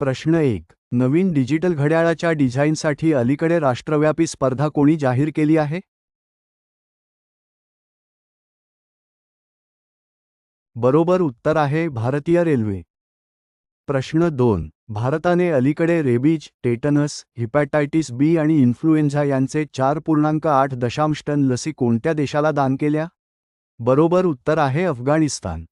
प्रश्न 1. नवीन डिजिटल घड्याळाच्या डिझाईनसाठी अलीकडे राष्ट्रव्यापी स्पर्धा कोणी जाहीर केली आहे? बरोबर उत्तर आहे भारतीय रेल्वे. प्रश्न 2. भारताने अलीकडे रेबीज, टेटनस, हिपॅटायटिस बी आणि इन्फ्लुएन्झा यांचे 4.8 टन लसी कोणत्या देशाला दान केल्या? बरोबर उत्तर आहे अफगाणिस्तान.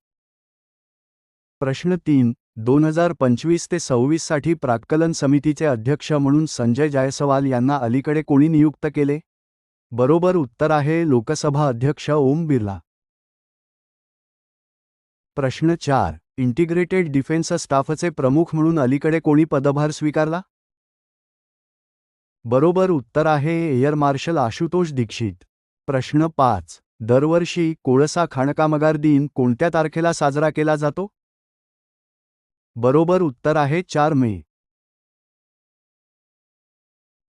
प्रश्न 3. 2025 ते 26 साठी प्राक्कलन समितीचे अध्यक्ष म्हणून संजय जायसवाल यांना अलीकडे कोणी नियुक्त केले? बरोबर उत्तर आहे लोकसभा अध्यक्ष ओम बिर्ला. प्रश्न 4. इंटिग्रेटेड डिफेन्स स्टाफचे प्रमुख म्हणून अलीकडे कोणी पदभार स्वीकारला? बरोबर उत्तर आहे एअर मार्शल आशुतोष दीक्षित. प्रश्न 5. दरवर्षी कोळसा खाणकामगार दिन कोणत्या तारखेला साजरा केला जातो? बरोबर उत्तर आहे 4 मे.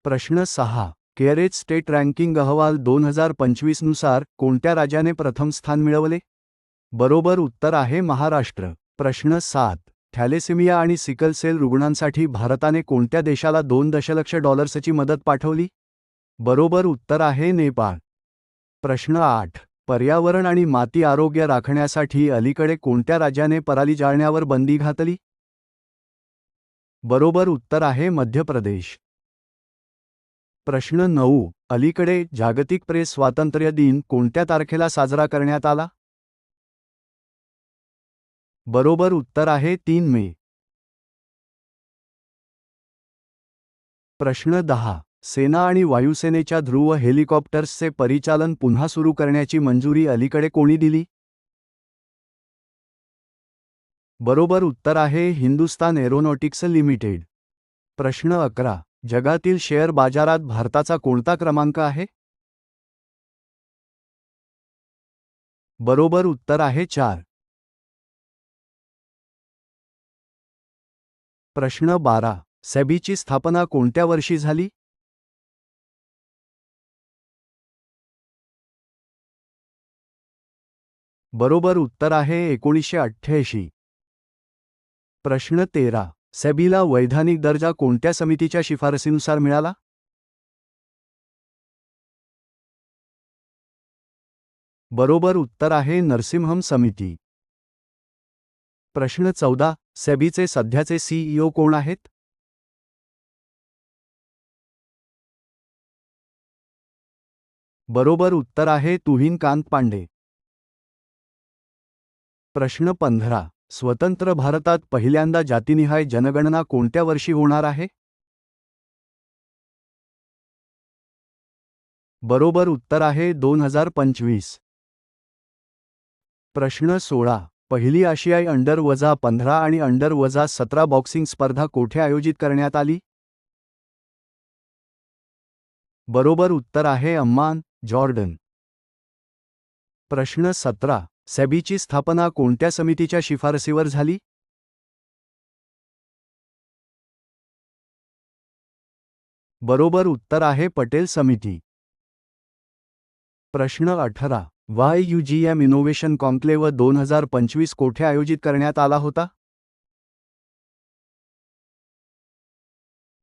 प्रश्न 6. केअरेज स्टेट रँकिंग अहवाल 2025 नुसार कोणत्या राज्याने प्रथम स्थान मिळवले? बरोबर उत्तर आहे महाराष्ट्र. प्रश्न 7. थॅलेसेमिया आणि सिकल सेल रुग्णांसाठी भारताने कोणत्या देशाला $2 दशलक्ष मदत पाठवली? बरोबर उत्तर आहे नेपाळ. प्रश्न 8. पर्यावरण आणि माती आरोग्य राखण्यासाठी अलीकडे कोणत्या राज्याने पराली जाळण्यावर बंदी घातली? बरोबर उत्तर आहे मध्य प्रदेश. प्रश्न 9. अलीकडे जागतिक प्रेस स्वातंत्र्य दिन कोणत्या तारखेला साजरा करण्यात आला? बरोबर उत्तर आहे 3 मे. प्रश्न 10. सेना आणि वायुसेनेच्या ध्रुव हेलिकॉप्टर्सचे परिचालन पुन्हा सुरू करण्याची मंजुरी अलीकडे कोणी दिली? बरोबर उत्तर आहे हिंदुस्तान एरोनॉटिक्स लिमिटेड. प्रश्न 11. जगातील शेअर बाजारात भारताचा कोणता क्रमांक आहे? बरोबर उत्तर आहे 4. प्रश्न 12. सेबीची स्थापना कोणत्या वर्षी झाली? बरोबर उत्तर आहे 1988. प्रश्न 13. सेबीला वैधानिक दर्जा कोणत्या समितीच्या शिफारसीनुसार मिळाला? बरोबर उत्तर आहे नरसिम्हम समिती. प्रश्न 14. सेबीचे सध्याचे CEO कोण आहेत? बरोबर उत्तर आहे तुहिन कांत पांडे. प्रश्न 15. स्वतंत्र भारतात पहिल्यांदा जातीनिहाय जनगणना कोणत्या वर्षी होणार आहे? बरोबर उत्तर आहे 2025. प्रश्न 16. पहिली आशियाई अंडर-15 आणि अंडर-17 बॉक्सिंग स्पर्धा कोठे आयोजित करण्यात आली? बरोबर उत्तर आहे अम्मान, जॉर्डन. प्रश्न 17. सेबीची स्थापना कोणत्या समितीच्या शिफारसीवर झाली? बरोबर उत्तर आहे पटेल समिती. प्रश्न 18. YUGM इनोव्हेशन कॉन्क्लेव्ह 2025 कोठे आयोजित करण्यात आला होता?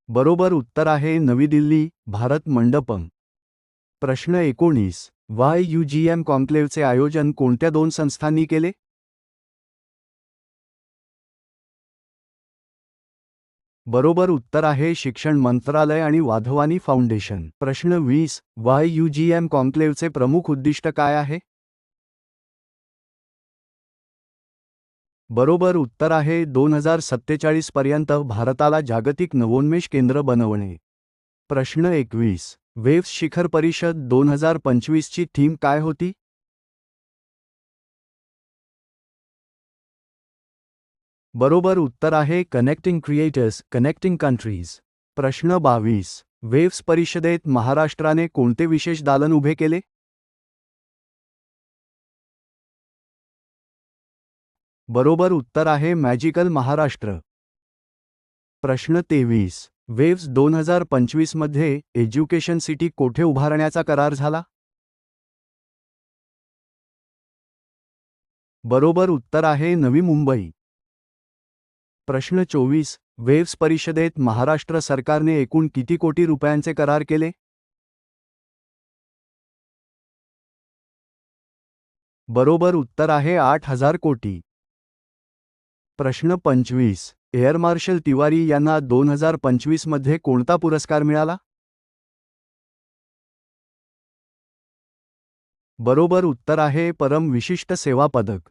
बरोबर उत्तर आहे नवी दिल्ली, भारत मंडपम. प्रश्न 19. YUGM कॉन्क्लेव्हचे आयोजन कोणत्या 2 संस्थांनी केले? बरोबर उत्तर आहे शिक्षण मंत्रालय आणि वाधवानी फाउंडेशन. प्रश्न 20. YUGM कॉन्क्लेव्हचे प्रमुख उद्दिष्ट काय आहे? बरोबर उत्तर आहे 2047 पर्यंत भारताला जागतिक नवोन्मेष केंद्र बनवणे. प्रश्न 21. वेव्स शिखर परिषद 2025 ची थीम काय होती? बरोबर उत्तर आहे कनेक्टिंग क्रिएटर्स, कनेक्टिंग कंट्रीज. प्रश्न 22. वेव्स परिषदेत महाराष्ट्राने कोणते विशेष दालन उभे केले? बरोबर उत्तर आहे मॅजिकल महाराष्ट्र. प्रश्न 23. वेव्स 2025 मध्ये एज्युकेशन सिटी कोठे उभारण्याचा करार झाला? बरोबर उत्तर आहे नवी मुंबई. प्रश्न 24. वेव्स परिषदेत महाराष्ट्र सरकारने एकूण किती कोटी रुपयांचे करार केले? बरोबर उत्तर आहे 8,000 कोटी. प्रश्न 25. एअर मार्शल तिवारी यांना 2025 मध्ये कोणता पुरस्कार मिळाला? बरोबर उत्तर आहे परम विशिष्ट सेवा पदक.